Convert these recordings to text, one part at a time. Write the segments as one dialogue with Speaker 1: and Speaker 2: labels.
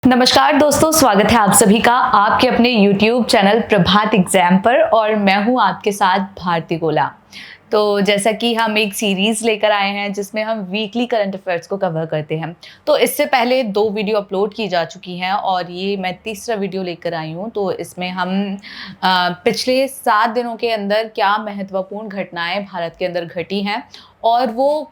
Speaker 1: नमस्कार दोस्तों, स्वागत है आप सभी का आपके अपने YouTube चैनल प्रभात एग्जाम पर। और मैं हूं आपके साथ भारती गोला। तो जैसा कि हम एक सीरीज़ लेकर आए हैं जिसमें हम वीकली करंट अफेयर्स को कवर करते हैं। तो इससे पहले 2 वीडियो अपलोड की जा चुकी हैं और ये मैं तीसरा वीडियो लेकर आई हूँ। तो इसमें हम पिछले 7 दिनों के अंदर क्या महत्वपूर्ण घटनाएं भारत के अंदर घटी हैं और वो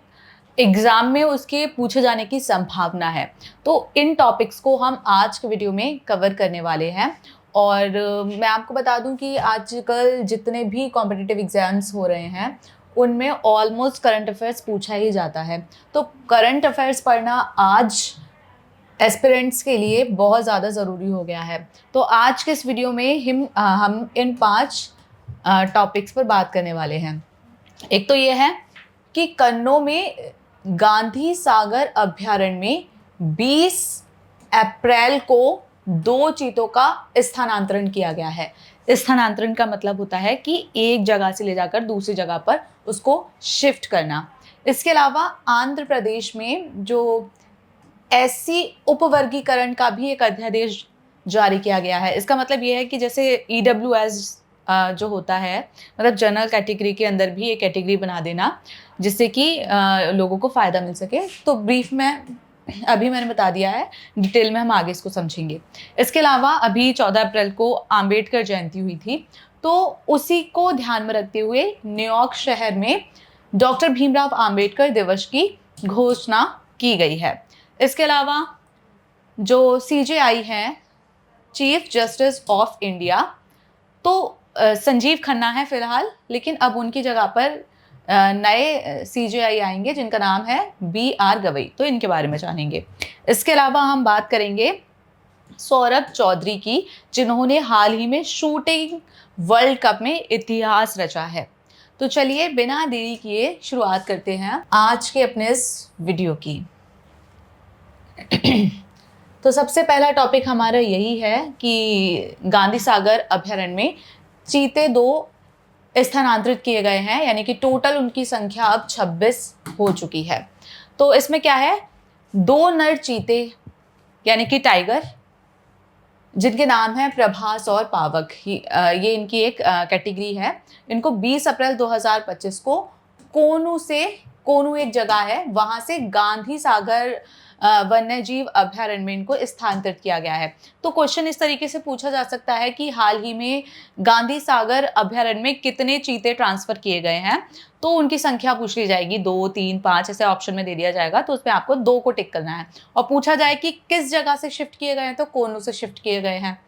Speaker 1: एग्ज़ाम में उसके पूछे जाने की संभावना है। तो इन टॉपिक्स को हम आज के वीडियो में कवर करने वाले हैं। और मैं आपको बता दूं कि आजकल जितने भी कॉम्पिटिटिव एग्ज़ाम्स हो रहे हैं उनमें ऑलमोस्ट करंट अफेयर्स पूछा ही जाता है। तो करंट अफेयर्स पढ़ना आज एस्पिरेंट्स के लिए बहुत ज़्यादा ज़रूरी हो गया है। तो आज के इस वीडियो में हम इन 5 टॉपिक्स पर बात करने वाले हैं। एक तो ये है कि कन्नौज में गांधी सागर अभयारण्य में 20 अप्रैल को 2 चीतों का स्थानांतरण किया गया है। स्थानांतरण का मतलब होता है कि एक जगह से ले जाकर दूसरी जगह पर उसको शिफ्ट करना। इसके अलावा आंध्र प्रदेश में जो एससी उपवर्गीकरण का भी एक अध्यादेश जारी किया गया है। इसका मतलब ये है कि जैसे ईडब्ल्यूएस जो होता है, मतलब जनरल कैटेगरी के अंदर भी एक कैटेगरी बना देना जिससे कि लोगों को फ़ायदा मिल सके। तो ब्रीफ में अभी मैंने बता दिया है, डिटेल में हम आगे इसको समझेंगे। इसके अलावा अभी 14 अप्रैल को आम्बेडकर जयंती हुई थी, तो उसी को ध्यान में रखते हुए न्यूयॉर्क शहर में डॉक्टर भीमराव आम्बेडकर दिवस की घोषणा की गई है। इसके अलावा जो सीजेआई हैं, चीफ जस्टिस ऑफ इंडिया, तो संजीव खन्ना है फिलहाल, लेकिन अब उनकी जगह पर नए सीजेआई आएंगे जिनका नाम है BR गवई। तो इनके बारे में जानेंगे। इसके अलावा हम बात करेंगे सौरभ चौधरी की, जिन्होंने हाल ही में शूटिंग वर्ल्ड कप में इतिहास रचा है। तो चलिए बिना देरी किए शुरुआत करते हैं आज के अपने इस वीडियो की। तो सबसे पहला टॉपिक हमारा यही है कि गांधी सागर अभयारण्य में चीते 2 स्थानांतरित किए गए हैं, यानी कि टोटल उनकी संख्या अब 26 हो चुकी है। तो इसमें क्या है, 2 नर चीते यानी कि टाइगर, जिनके नाम है प्रभास और पावक, ये इनकी एक कैटेगरी है। इनको 20 अप्रैल 2025 को कोनू एक जगह है, वहां से गांधी सागर वन्य जीव अभयारण्य में इनको स्थानांतरित किया गया है। तो क्वेश्चन इस तरीके से पूछा जा सकता है कि हाल ही में गांधी सागर अभयारण्य में कितने चीते ट्रांसफर किए गए हैं। तो उनकी संख्या पूछ ली जाएगी, 2, 3, 5 ऐसे ऑप्शन में दे दिया जाएगा। तो उसमें आपको 2 को टिक करना है और पूछा जाए कि किस जगह से शिफ्ट किए गए हैं, तो कोनू से शिफ्ट किए गए हैं।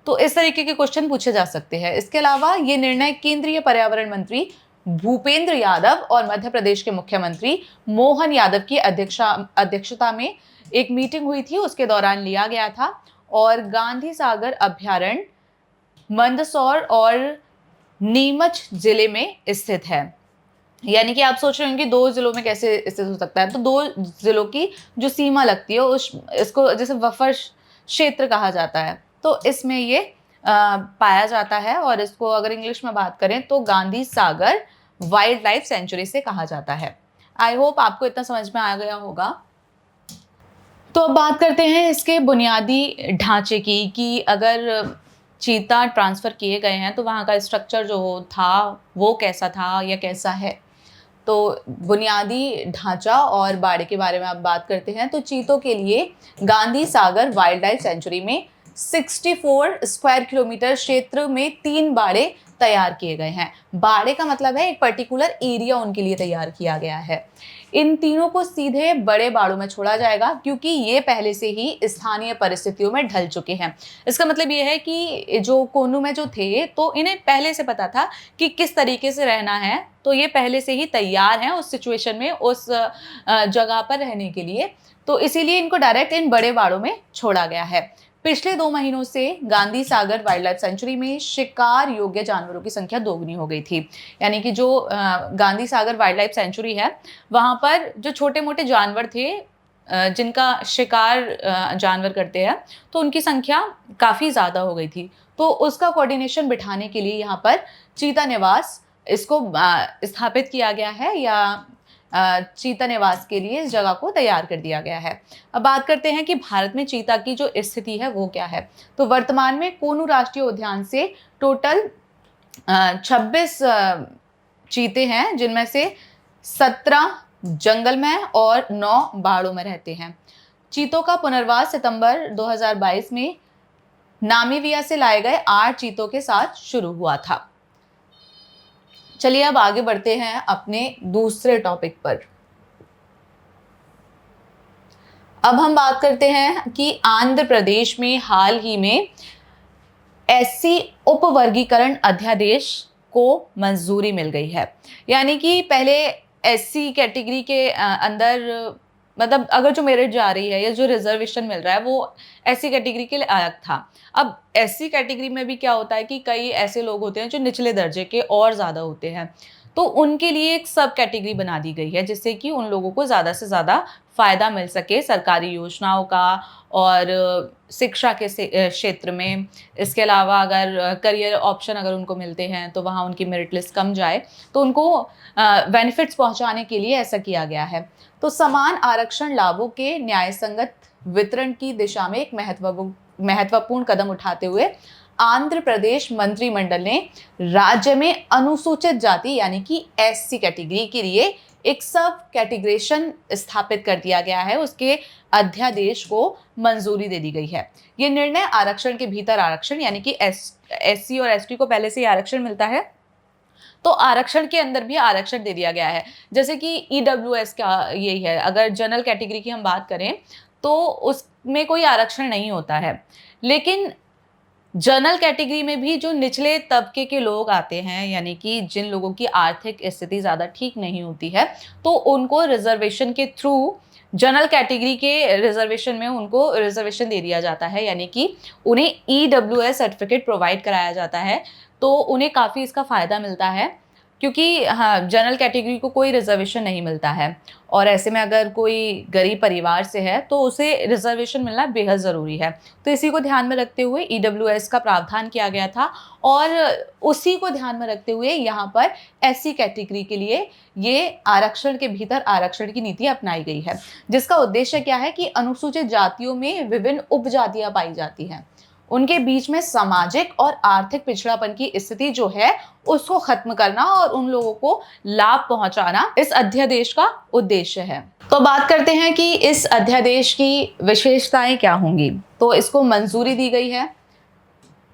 Speaker 1: तो इस तरीके के क्वेश्चन पूछे जा सकते हैं। इसके अलावा ये निर्णय केंद्रीय पर्यावरण मंत्री भूपेंद्र यादव और मध्य प्रदेश के मुख्यमंत्री मोहन यादव की अध्यक्षता में एक मीटिंग हुई थी, उसके दौरान लिया गया था। और गांधी सागर अभयारण्य मंदसौर और नीमच जिले में स्थित है। यानी कि आप सोच रहे होंगे 2 जिलों में कैसे स्थित हो सकता है। तो 2 जिलों की जो सीमा लगती है इसको जैसे बफर क्षेत्र कहा जाता है, तो इसमें ये पाया जाता है। और इसको अगर इंग्लिश में बात करें तो Gandhi Sagar wild life sanctuary से कहा जाता है। आई होप आपको इतना समझ में आ गया होगा। तो अब बात करते हैं इसके बुनियादी ढांचे की, कि अगर चीता ट्रांसफ़र किए गए हैं तो वहाँ का स्ट्रक्चर जो था वो कैसा था या कैसा है। तो बुनियादी ढांचा और बाड़े के बारे में आप बात करते हैं तो चीतों के लिए Gandhi Sagar wild life sanctuary में 64 स्क्वायर किलोमीटर क्षेत्र में 3 बाड़े तैयार किए गए हैं। बाड़े का मतलब है एक पर्टिकुलर एरिया उनके लिए तैयार किया गया है। इन तीनों को सीधे बड़े बाड़ों में छोड़ा जाएगा क्योंकि ये पहले से ही स्थानीय परिस्थितियों में ढल चुके हैं। इसका मतलब ये है कि जो कोनू में जो थे तो इन्हें पहले से पता था कि किस तरीके से रहना है, तो ये पहले से ही तैयार हैं उस सिचुएशन में, उस जगह पर रहने के लिए। तो इसीलिए इनको डायरेक्ट इन बड़े बाड़ों में छोड़ा गया है। पिछले 2 महीनों से Gandhi Sagar wild life sanctuary में शिकार योग्य जानवरों की संख्या दोगुनी हो गई थी। यानी कि जो Gandhi Sagar wild life sanctuary है, वहाँ पर जो छोटे मोटे जानवर थे जिनका शिकार जानवर करते हैं, तो उनकी संख्या काफ़ी ज़्यादा हो गई थी। तो उसका कोऑर्डिनेशन बिठाने के लिए यहाँ पर चीता निवास इसको स्थापित किया गया है, या चीता निवास के लिए इस जगह को तैयार कर दिया गया है। अब बात करते हैं कि भारत में चीता की जो स्थिति है वो क्या है। तो वर्तमान में कोनू राष्ट्रीय उद्यान से टोटल 26 चीते हैं, जिनमें से 17 जंगल में और 9 बाड़ों में रहते हैं। चीतों का पुनर्वास सितंबर 2022 में नामीबिया से लाए गए 8 चीतों के साथ शुरू हुआ था। चलिए अब आगे बढ़ते हैं अपने दूसरे टॉपिक पर। अब हम बात करते हैं कि आंध्र प्रदेश में हाल ही में एससी उपवर्गीकरण अध्यादेश को मंजूरी मिल गई है। यानी कि पहले एससी कैटेगरी के अंदर मतलब अगर जो मेरिट जा रही है या जो रिजर्वेशन मिल रहा है वो एससी कैटेगरी के लिए अलग था। अब एससी कैटेगरी में भी क्या होता है कि कई ऐसे लोग होते हैं जो निचले दर्जे के और ज़्यादा होते हैं, तो उनके लिए एक सब कैटेगरी बना दी गई है जिससे कि उन लोगों को ज़्यादा से ज़्यादा फ़ायदा मिल सके सरकारी योजनाओं का और शिक्षा के क्षेत्र में। इसके अलावा अगर करियर ऑप्शन अगर उनको मिलते हैं तो वहाँ उनकी मेरिट लिस्ट कम जाए, तो उनको बेनिफिट्स पहुँचाने के लिए ऐसा किया गया है। तो समान आरक्षण लाभों के न्याय संगत वितरण की दिशा में एक महत्वपूर्ण कदम उठाते हुए आंध्र प्रदेश मंत्रिमंडल ने राज्य में अनुसूचित जाति यानी कि एससी कैटेगरी के लिए एक सब कैटेगरेशन स्थापित कर दिया गया है। उसके अध्यादेश को मंजूरी दे दी गई है। ये निर्णय आरक्षण के भीतर आरक्षण यानी कि एससी और एसटी को पहले से ही आरक्षण मिलता है, तो आरक्षण के अंदर भी आरक्षण दे दिया गया है। जैसे कि ईडब्ल्यूएस का यही है, अगर जनरल कैटेगरी की हम बात करें तो उसमें कोई आरक्षण नहीं होता है, लेकिन जनरल कैटेगरी में भी जो निचले तबके के लोग आते हैं यानी कि जिन लोगों की आर्थिक स्थिति ज़्यादा ठीक नहीं होती है, तो उनको रिजर्वेशन के थ्रू जनरल कैटेगरी के रिजर्वेशन में उनको रिजर्वेशन दे दिया जाता है, यानी कि उन्हें ईडब्ल्यूएस सर्टिफिकेट प्रोवाइड कराया जाता है। तो उन्हें काफ़ी इसका फ़ायदा मिलता है क्योंकि हाँ, जनरल कैटेगरी को कोई रिजर्वेशन नहीं मिलता है और ऐसे में अगर कोई गरीब परिवार से है तो उसे रिजर्वेशन मिलना बेहद ज़रूरी है। तो इसी को ध्यान में रखते हुए ईडब्ल्यूएस का प्रावधान किया गया था और उसी को ध्यान में रखते हुए यहाँ पर एससी कैटेगरी के लिए ये आरक्षण के भीतर आरक्षण की नीति अपनाई गई है, जिसका उद्देश्य क्या है कि अनुसूचित जातियों में विभिन्न उपजातियाँ पाई जाती हैं, उनके बीच में सामाजिक और आर्थिक पिछड़ापन की स्थिति जो है उसको खत्म करना और उन लोगों को लाभ पहुंचाना इस अध्यादेश का उद्देश्य है। तो बात करते हैं कि इस अध्यादेश की विशेषताएं क्या होंगी। तो इसको मंजूरी दी गई है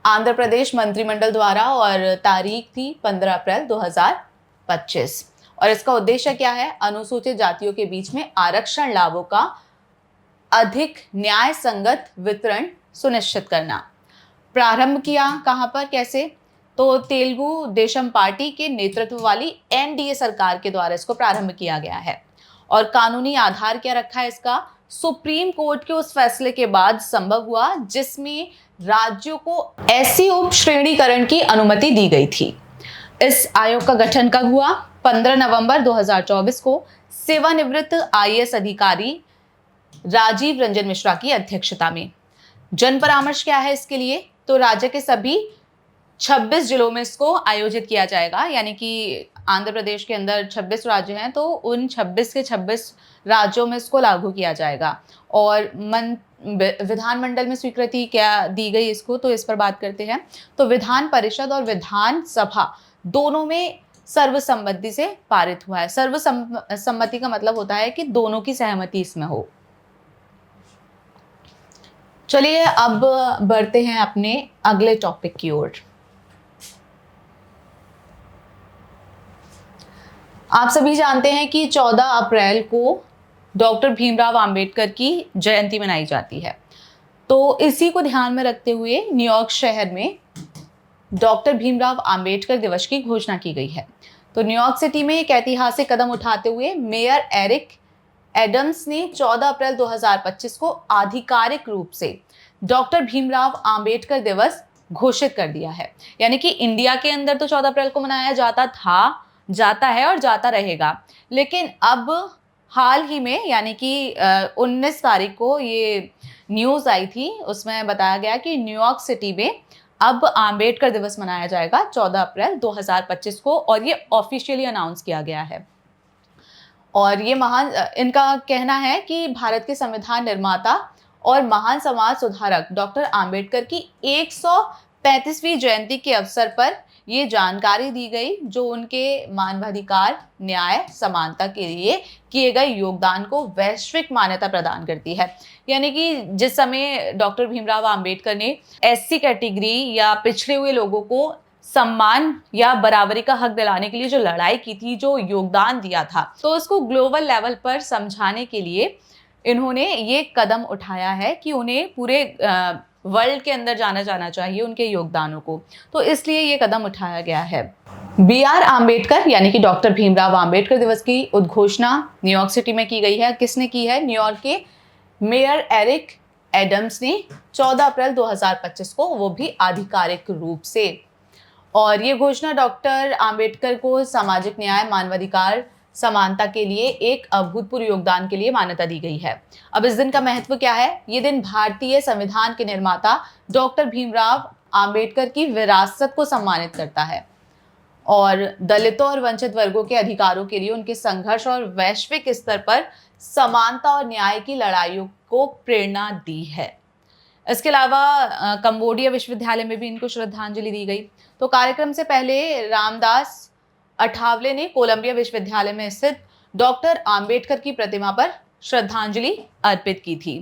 Speaker 1: आंध्र प्रदेश मंत्रिमंडल द्वारा और तारीख थी 15 अप्रैल 2025 और इसका उद्देश्य क्या है, अनुसूचित जातियों के बीच में आरक्षण लाभों का अधिक न्याय संगत वितरण सुनिश्चित करना। प्रारंभ किया कहां पर कैसे, तो तेलुगु देशम पार्टी के नेतृत्व वाली एनडीए सरकार के द्वारा इसको प्रारंभ किया गया है और कानूनी आधार क्या रखा है इसका, सुप्रीम कोर्ट के उस फैसले के बाद संभव हुआ जिसमें राज्यों को ऐसी उप श्रेणीकरण की अनुमति दी गई थी। इस आयोग का गठन कब हुआ, 15 नवंबर 2024 को सेवानिवृत्त आईएएस अधिकारी राजीव रंजन मिश्रा की अध्यक्षता में। जन परामर्श क्या है इसके लिए, तो राज्य के सभी 26 जिलों में इसको आयोजित किया जाएगा, यानी कि आंध्र प्रदेश के अंदर 26 राज्य हैं तो उन 26 के 26 राज्यों में इसको लागू किया जाएगा। और विधानमंडल में स्वीकृति क्या दी गई इसको, तो इस पर बात करते हैं। तो विधान परिषद और विधान सभा दोनों में सर्वसम्मति से पारित हुआ है। सर्वसम्मति का मतलब होता है कि दोनों की सहमति इसमें हो। चलिए अब बढ़ते हैं अपने अगले टॉपिक की ओर। आप सभी जानते हैं कि 14 अप्रैल को डॉक्टर भीमराव अंबेडकर की जयंती मनाई जाती है। तो इसी को ध्यान में रखते हुए न्यूयॉर्क शहर में डॉक्टर भीमराव अंबेडकर दिवस की घोषणा की गई है। तो न्यूयॉर्क सिटी में एक ऐतिहासिक कदम उठाते हुए मेयर एरिक एडम्स ने 14 अप्रैल 2025 को आधिकारिक रूप से डॉक्टर भीमराव अंबेडकर दिवस घोषित कर दिया है। यानी कि इंडिया के अंदर तो 14 अप्रैल को मनाया जाता है और जाता रहेगा, लेकिन अब हाल ही में यानी कि 19 तारीख को ये न्यूज़ आई थी, उसमें बताया गया कि न्यूयॉर्क सिटी में अब अंबेडकर दिवस मनाया जाएगा 14 अप्रैल 2025 को और ये ऑफिशियली अनाउंस किया गया है। और ये महान इनका कहना है कि भारत के संविधान निर्माता और महान समाज सुधारक डॉक्टर आम्बेडकर की 135वीं जयंती के अवसर पर ये जानकारी दी गई, जो उनके मानवाधिकार, न्याय, समानता के लिए किए गए योगदान को वैश्विक मान्यता प्रदान करती है। यानी कि जिस समय डॉक्टर भीमराव आम्बेडकर ने एससी कैटेगरी या पिछड़े हुए लोगों को सम्मान या बराबरी का हक दिलाने के लिए जो लड़ाई की थी, जो योगदान दिया था, तो उसको ग्लोबल लेवल पर समझाने के लिए इन्होंने ये कदम उठाया है कि उन्हें पूरे वर्ल्ड के अंदर जाना जाना चाहिए उनके योगदानों को, तो इसलिए ये कदम उठाया गया है। BR आम्बेडकर यानी कि डॉक्टर भीमराव आम्बेडकर दिवस की उद्घोषणा न्यूयॉर्क सिटी में की गई है। किसने की है? न्यूयॉर्क के मेयर एरिक एडम्स ने 14 अप्रैल 2025 को, वो भी आधिकारिक रूप से। और ये घोषणा डॉक्टर आम्बेडकर को सामाजिक न्याय, मानवाधिकार, समानता के लिए एक अभूतपूर्व योगदान के लिए मान्यता दी गई है। अब इस दिन का महत्व क्या है? ये दिन भारतीय संविधान के निर्माता डॉक्टर भीमराव आम्बेडकर की विरासत को सम्मानित करता है और दलितों और वंचित वर्गों के अधिकारों के लिए उनके संघर्ष और वैश्विक स्तर पर समानता और न्याय की लड़ाइयों को प्रेरणा दी है। इसके अलावा कंबोडिया विश्वविद्यालय में भी इनको श्रद्धांजलि दी गई। तो कार्यक्रम से पहले रामदास अठावले ने कोलंबिया विश्वविद्यालय में स्थित डॉक्टर आम्बेडकर की प्रतिमा पर श्रद्धांजलि अर्पित की थी।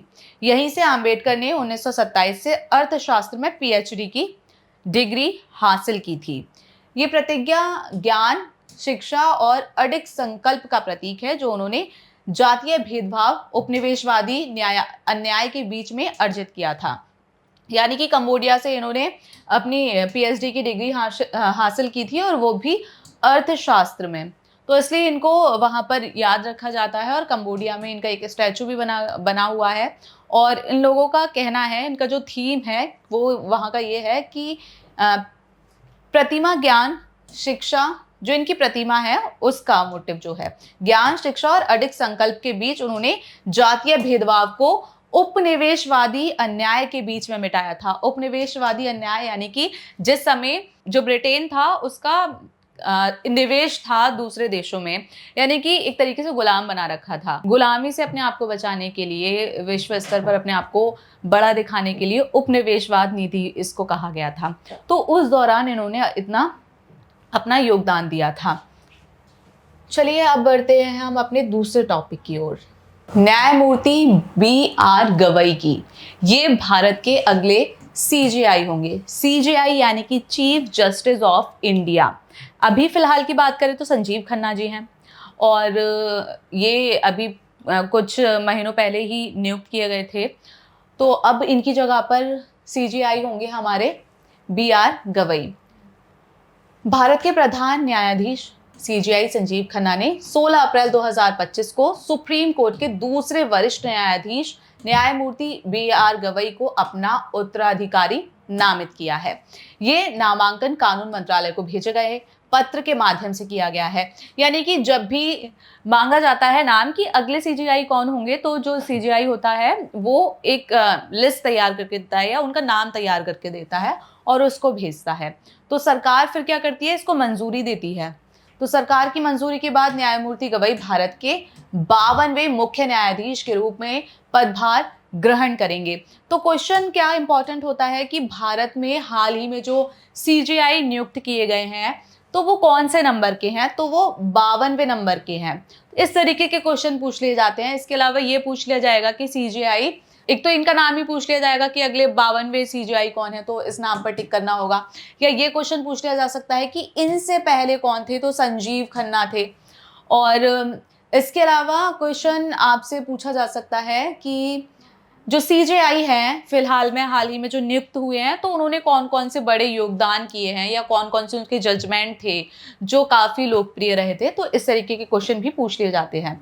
Speaker 1: यहीं से आम्बेडकर ने 1927 से अर्थशास्त्र में PhD की डिग्री हासिल की थी। ये प्रतिज्ञा ज्ञान, शिक्षा और अडिग संकल्प का प्रतीक है, जो उन्होंने जातीय भेदभाव, उपनिवेशवादी अन्याय के बीच में अर्जित किया था। यानी कि कंबोडिया से इन्होंने अपनी PhD की डिग्री हासिल की थी और वो भी अर्थशास्त्र में, तो इसलिए इनको वहाँ पर याद रखा जाता है और कंबोडिया में इनका एक स्टैचू भी बना हुआ है। और इन लोगों का कहना है, इनका जो थीम है वो वहाँ का ये है कि प्रतिमा ज्ञान शिक्षा, जो इनकी प्रतिमा है उसका मोटिव जो है ज्ञान, शिक्षा और अडिग संकल्प के बीच उन्होंने जातीय भेदभाव को उपनिवेशवादी अन्याय के बीच में मिटाया था। उपनिवेशवादी अन्याय यानी कि जिस समय जो ब्रिटेन था उसका निवेश था दूसरे देशों में, यानी कि एक तरीके से गुलाम बना रखा था। गुलामी से अपने आप को बचाने के लिए, विश्व स्तर पर अपने आप को बड़ा दिखाने के लिए उपनिवेशवाद नीति इसको कहा गया था। तो उस दौरान इन्होंने इतना अपना योगदान दिया था। चलिए अब बढ़ते हैं हम अपने दूसरे टॉपिक की ओर। न्यायमूर्ति BR गवई की, ये भारत के अगले CJI होंगे। CJI यानी कि चीफ जस्टिस ऑफ इंडिया। अभी फिलहाल की बात करें तो संजीव खन्ना जी हैं और ये अभी कुछ महीनों पहले ही नियुक्त किए गए थे। तो अब इनकी जगह पर CJI होंगे हमारे BR गवई। भारत के प्रधान न्यायाधीश CJI संजीव खन्ना ने 16 अप्रैल 2025 को सुप्रीम कोर्ट के दूसरे वरिष्ठ न्यायाधीश न्यायमूर्ति BR गवई को अपना उत्तराधिकारी नामित किया है। ये नामांकन कानून मंत्रालय को भेजे गए पत्र के माध्यम से किया गया है। यानी कि जब भी मांगा जाता है नाम कि अगले CJI कौन होंगे, तो जो CJI होता है वो एक लिस्ट तैयार करके देता है या उनका नाम तैयार करके देता है और उसको भेजता है। तो सरकार फिर क्या करती है, इसको मंजूरी देती है। तो सरकार की मंजूरी के बाद न्यायमूर्ति गवई भारत के 52वें मुख्य न्यायाधीश के रूप में पदभार ग्रहण करेंगे। तो क्वेश्चन क्या इंपॉर्टेंट होता है कि भारत में हाल ही में जो CJI नियुक्त किए गए हैं तो वो कौन से नंबर के हैं, तो वो 52वें नंबर के हैं। इस तरीके के क्वेश्चन पूछ लिए जाते हैं। इसके अलावा ये पूछ लिया जाएगा कि CJI, एक तो इनका नाम ही पूछ लिया जाएगा कि अगले 52वें CJI कौन है, तो इस नाम पर टिक करना होगा। या ये क्वेश्चन पूछ लिया जा सकता है कि इनसे पहले कौन थे, तो संजीव खन्ना थे। और इसके अलावा क्वेश्चन आपसे पूछा जा सकता है कि जो CJI हैं फिलहाल में हाल ही में जो नियुक्त हुए हैं, तो उन्होंने कौन कौन से बड़े योगदान किए हैं या कौन कौन से उनके जजमेंट थे जो काफ़ी लोकप्रिय रहे थे। तो इस तरीके के क्वेश्चन भी पूछ लिए जाते हैं।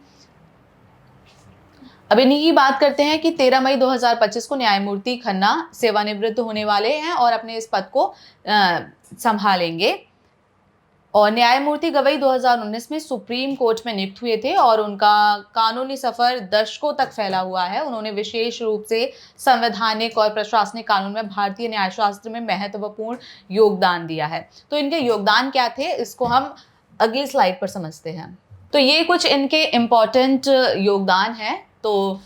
Speaker 1: अब इन्हीं की बात करते हैं कि 13 मई 2025 को न्यायमूर्ति खन्ना सेवानिवृत्त होने वाले हैं और अपने इस पद को संभालेंगे। और न्यायमूर्ति गवई 2019 में सुप्रीम कोर्ट में नियुक्त हुए थे और उनका कानूनी सफर दशकों तक फैला हुआ है। उन्होंने विशेष रूप से संवैधानिक और प्रशासनिक कानून में भारतीय न्यायशास्त्र में महत्वपूर्ण योगदान दिया है। तो इनके योगदान क्या थे, इसको हम अगली स्लाइड पर समझते हैं। तो ये कुछ इनके इम्पोर्टेंट योगदान है। तो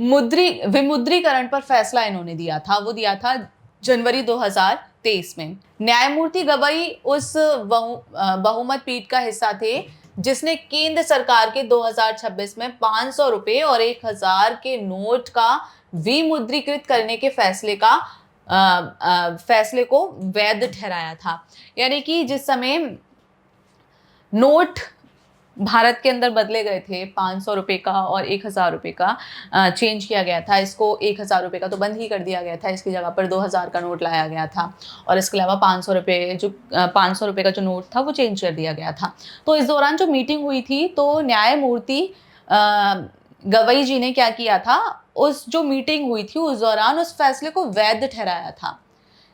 Speaker 1: विमुद्रीकरण पर फैसला इन्होंने दिया था, वो दिया था जनवरी 2023 में। न्यायमूर्ति गवई उस बहुमत पीठ का हिस्सा थे जिसने केंद्र सरकार के 2026 में 500 रुपए और 1000 के नोट का विमुद्रीकृत करने के फैसले को वैध ठहराया था। यानी कि जिस समय नोट भारत के अंदर बदले गए थे, 500 रुपए का और 1000 रुपए का चेंज किया गया था। इसको 1000 रुपए का तो बंद ही कर दिया गया था, इसकी जगह पर 2000 का नोट लाया गया था और इसके अलावा 500 रुपए का जो नोट था वो चेंज कर दिया गया था। तो इस दौरान जो मीटिंग हुई थी तो न्यायमूर्ति गवई जी ने क्या किया था, उस जो मीटिंग हुई थी उस दौरान उस फैसले को वैध ठहराया था।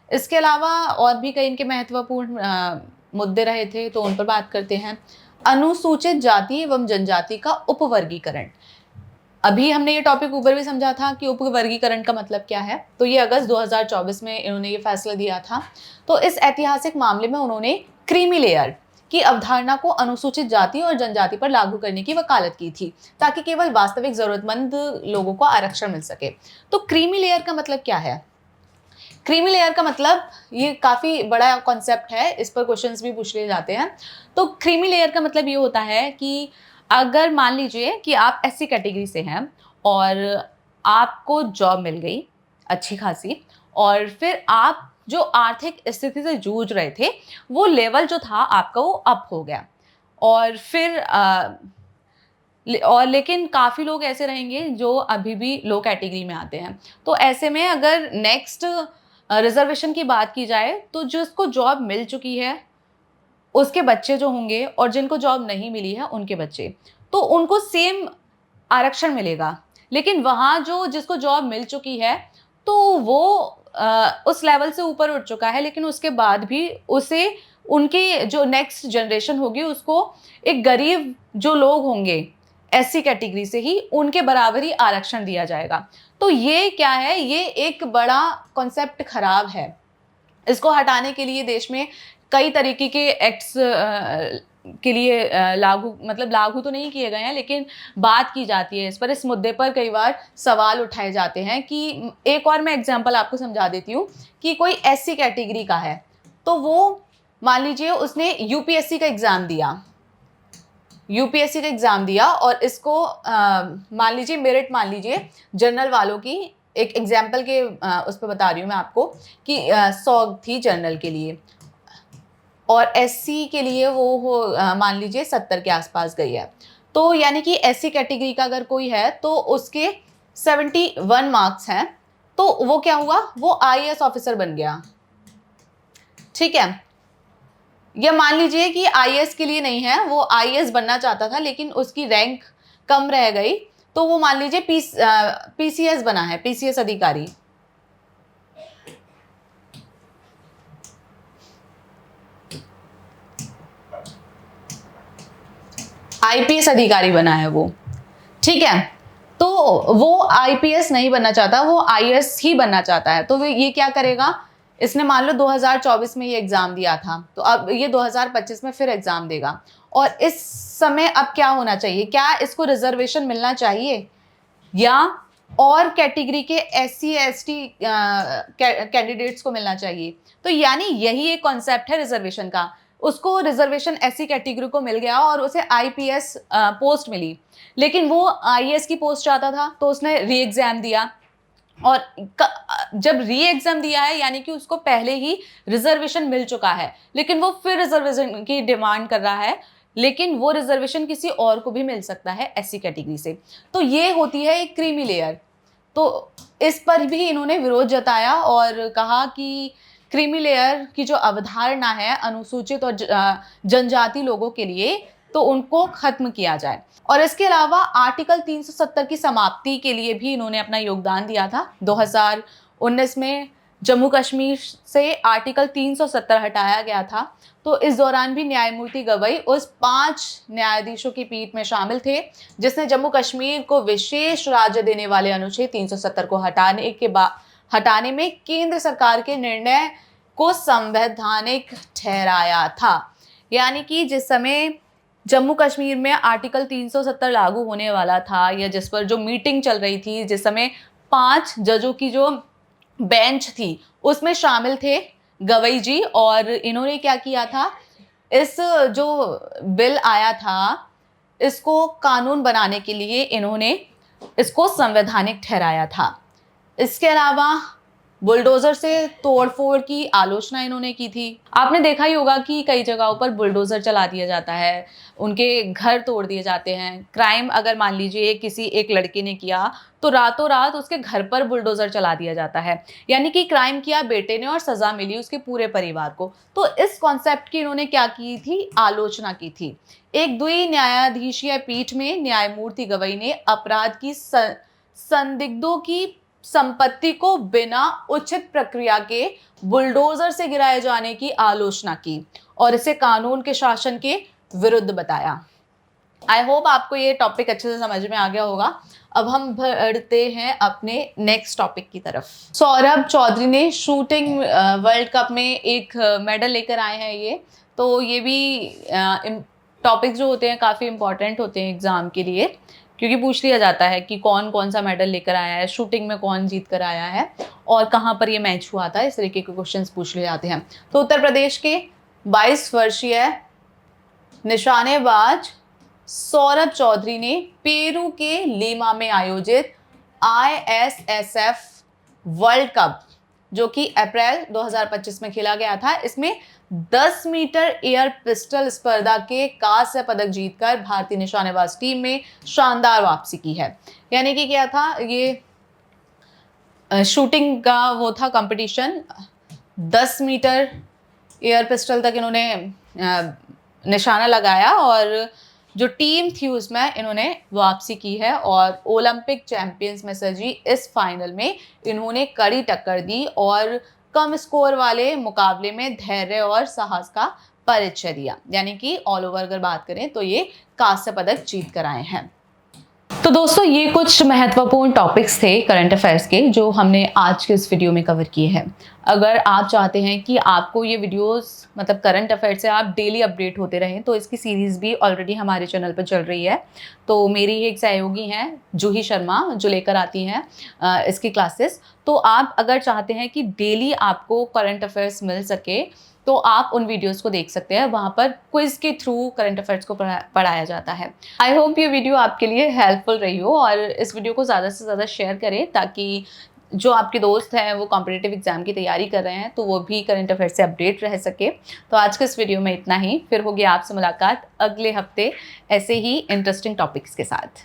Speaker 1: इसके अलावा और भी कई इनके महत्वपूर्ण मुद्दे रहे थे, तो उन पर बात करते हैं। अनुसूचित जाति एवं जनजाति का उपवर्गीकरण। अभी हमने ये टॉपिक ऊपर भी समझा था कि उपवर्गीकरण का मतलब क्या है। तो ये अगस्त 2024 में इन्होंने ये फैसला दिया था। तो इस ऐतिहासिक मामले में उन्होंने क्रीमी लेयर की अवधारणा को अनुसूचित जाति और जनजाति पर लागू करने की वकालत की थी ताकि केवल वास्तविक जरूरतमंद लोगों को आरक्षण मिल सके। तो क्रीमी लेयर का मतलब क्या है? क्रीमी लेयर का मतलब, ये काफ़ी बड़ा कॉन्सेप्ट है, इस पर क्वेश्चंस भी पूछ लिए जाते हैं। तो क्रीमी लेयर का मतलब ये होता है कि अगर मान लीजिए कि आप एससी कैटेगरी से हैं और आपको जॉब मिल गई अच्छी खासी, और फिर आप जो आर्थिक स्थिति से जूझ रहे थे वो लेवल जो था आपका वो अप हो गया, और फिर लेकिन काफ़ी लोग ऐसे रहेंगे जो अभी भी लो कैटेगरी में आते हैं। तो ऐसे में अगर नेक्स्ट रिजर्वेशन की बात की जाए तो जिसको जॉब मिल चुकी है उसके बच्चे जो होंगे और जिनको जॉब नहीं मिली है उनके बच्चे, तो उनको सेम आरक्षण मिलेगा। लेकिन वहाँ जो जिसको जॉब मिल चुकी है तो वो उस लेवल से ऊपर उठ चुका है, लेकिन उसके बाद भी उसे उनकी जो नेक्स्ट जनरेशन होगी उसको एक गरीब जो लोग होंगे एससी कैटेगरी से ही उनके बराबर ही आरक्षण दिया जाएगा। तो ये क्या है, ये एक बड़ा कॉन्सेप्ट खराब है। इसको हटाने के लिए देश में कई तरीके के एक्ट्स के लिए लागू तो नहीं किए गए हैं, लेकिन बात की जाती है इस पर। इस मुद्दे पर कई बार सवाल उठाए जाते हैं कि एक और मैं एग्जांपल आपको समझा देती हूँ कि कोई एससी कैटेगरी का है तो वो मान लीजिए उसने यूपीएससी का एग्ज़ाम दिया और इसको मान लीजिए मेरिट मान लीजिए जनरल वालों की, एक एग्जाम्पल के उस पर बता रही हूँ मैं आपको कि 100 थी जनरल के लिए और एससी के लिए वो मान लीजिए 70 के आसपास गई है। तो यानी कि एससी कैटेगरी का अगर कोई है तो उसके 71 मार्क्स हैं, तो वो क्या हुआ, वो आईएएस ऑफिसर बन गया। ठीक है, या मान लीजिए कि आईएएस के लिए नहीं है, वो आईएएस बनना चाहता था लेकिन उसकी रैंक कम रह गई, तो वो मान लीजिए पीसीएस बना है, पीसीएस अधिकारी। आईपीएस अधिकारी बना है वो। ठीक है, तो वो आईपीएस नहीं बनना चाहता, वो आईएएस ही बनना चाहता है। तो ये क्या करेगा, इसने मान लो 2024 में ये एग्ज़ाम दिया था, तो अब ये 2025 में फिर एग्ज़ाम देगा। और इस समय अब क्या होना चाहिए, क्या इसको रिजर्वेशन मिलना चाहिए या और कैटेगरी के एससी एसटी कैंडिडेट्स को मिलना चाहिए? तो यानी यही एक कॉन्सेप्ट है रिजर्वेशन का। उसको रिजर्वेशन एससी कैटेगरी को मिल गया और उसे आईपीएस पोस्ट मिली, लेकिन वो आईएएस की पोस्ट चाहता था तो उसने री एग्ज़ाम दिया, और जब री एग्जाम दिया है यानी कि उसको पहले ही रिजर्वेशन मिल चुका है, लेकिन वो फिर रिजर्वेशन की डिमांड कर रहा है, लेकिन वो रिजर्वेशन किसी और को भी मिल सकता है एससी कैटेगरी से। तो ये होती है एक क्रीमी लेयर। तो इस पर भी इन्होंने विरोध जताया और कहा कि क्रीमी लेयर की जो अवधारणा है अनुसूचित और जनजाति लोगों के लिए, तो उनको खत्म किया जाए। और इसके अलावा आर्टिकल 370 की समाप्ति के लिए भी इन्होंने अपना योगदान दिया था। 2019 में जम्मू कश्मीर से आर्टिकल 370 हटाया गया था। तो इस दौरान भी न्यायमूर्ति गवई उस 5 न्यायाधीशों की पीठ में शामिल थे जिसने जम्मू कश्मीर को विशेष राज्य देने वाले अनुच्छेद 370 को हटाने में केंद्र सरकार के निर्णय को संवैधानिक ठहराया था। यानी कि जिस समय जम्मू कश्मीर में आर्टिकल 370 लागू होने वाला था, या जिस पर जो मीटिंग चल रही थी, जिस समय 5 जजों की जो बेंच थी उसमें शामिल थे गवई जी। और इन्होंने क्या किया था, इस जो बिल आया था इसको कानून बनाने के लिए इन्होंने इसको संवैधानिक ठहराया था। इसके अलावा बुलडोजर से तोड़फोड़ की आलोचना इन्होंने की थी। आपने देखा ही होगा कि कई जगहों पर बुलडोजर चला दिया जाता है, उनके घर तोड़ दिए जाते हैं। क्राइम अगर मान लीजिए किसी एक लड़के ने किया तो रातों रात उसके घर पर बुलडोजर चला दिया जाता है, यानी कि क्राइम किया बेटे ने और सजा मिली उसके पूरे परिवार को। तो इस कॉन्सेप्ट की इन्होंने क्या की थी, आलोचना की थी। एक द्विन्यायाधीशीय पीठ में न्यायमूर्ति गवई ने अपराध की संदिग्धों की संपत्ति को बिना उचित प्रक्रिया के बुलडोजर से गिराए जाने की आलोचना की और इसे कानून के शासन के विरुद्ध बताया। आई होप आपको ये टॉपिक अच्छे से समझ में आ गया होगा। अब हम बढ़ते हैं अपने नेक्स्ट टॉपिक की तरफ। सौरभ चौधरी ने शूटिंग वर्ल्ड कप में एक मेडल लेकर आए हैं ये। तो ये भी टॉपिक जो होते हैं काफ़ी इंपॉर्टेंट होते हैं एग्जाम के लिए, क्योंकि पूछ लिया जाता है कि कौन कौन सा मेडल लेकर आया है, शूटिंग में कौन जीत कर आया है और कहाँ पर ये मैच हुआ था, इस तरीके के क्वेश्चंस पूछ लिए जाते हैं। तो उत्तर प्रदेश के 22 वर्षीय निशानेबाज सौरभ चौधरी ने पेरू के लीमा में आयोजित ISSF वर्ल्ड कप, जो कि अप्रैल 2025 में खेला गया था, इसमें 10 मीटर एयर पिस्टल स्पर्धा के कांस्य पदक जीतकर भारतीय निशानेबाज टीम में शानदार वापसी की है। यानी कि क्या था, ये शूटिंग का वो था कंपटीशन, 10 मीटर एयर पिस्टल तक इन्होंने निशाना लगाया और जो टीम थी उसमें इन्होंने वापसी की है और ओलंपिक चैंपियंस में सजी इस फाइनल में इन्होंने कड़ी टक्कर दी और कम स्कोर वाले मुकाबले में धैर्य और साहस का परिचय दिया। यानी कि ऑल ओवर अगर बात करें तो ये कांस्य पदक जीत कर आए हैं। तो दोस्तों, ये कुछ महत्वपूर्ण टॉपिक्स थे करंट अफेयर्स के जो हमने आज के इस वीडियो में कवर किए हैं। अगर आप चाहते हैं कि आपको ये वीडियोस मतलब करंट अफेयर्स से आप डेली अपडेट होते रहें, तो इसकी सीरीज़ भी ऑलरेडी हमारे चैनल पर चल रही है। तो मेरी एक सहयोगी हैं जूही शर्मा, जो लेकर आती हैं इसकी क्लासेस। तो आप अगर चाहते हैं कि डेली आपको करंट अफेयर्स मिल सके तो आप उन वीडियोस को देख सकते हैं, वहाँ पर क्विज के थ्रू करंट अफेयर्स को पढ़ाया जाता है। आई होप ये वीडियो आपके लिए हेल्पफुल रही हो और इस वीडियो को ज़्यादा से ज़्यादा शेयर करें ताकि जो आपके दोस्त हैं वो कॉम्पिटिटिव एग्जाम की तैयारी कर रहे हैं तो वो भी करंट अफेयर से अपडेट रह सके। तो आज के इस वीडियो में इतना ही, फिर होगी आपसे मुलाकात अगले हफ्ते ऐसे ही इंटरेस्टिंग टॉपिक्स के साथ।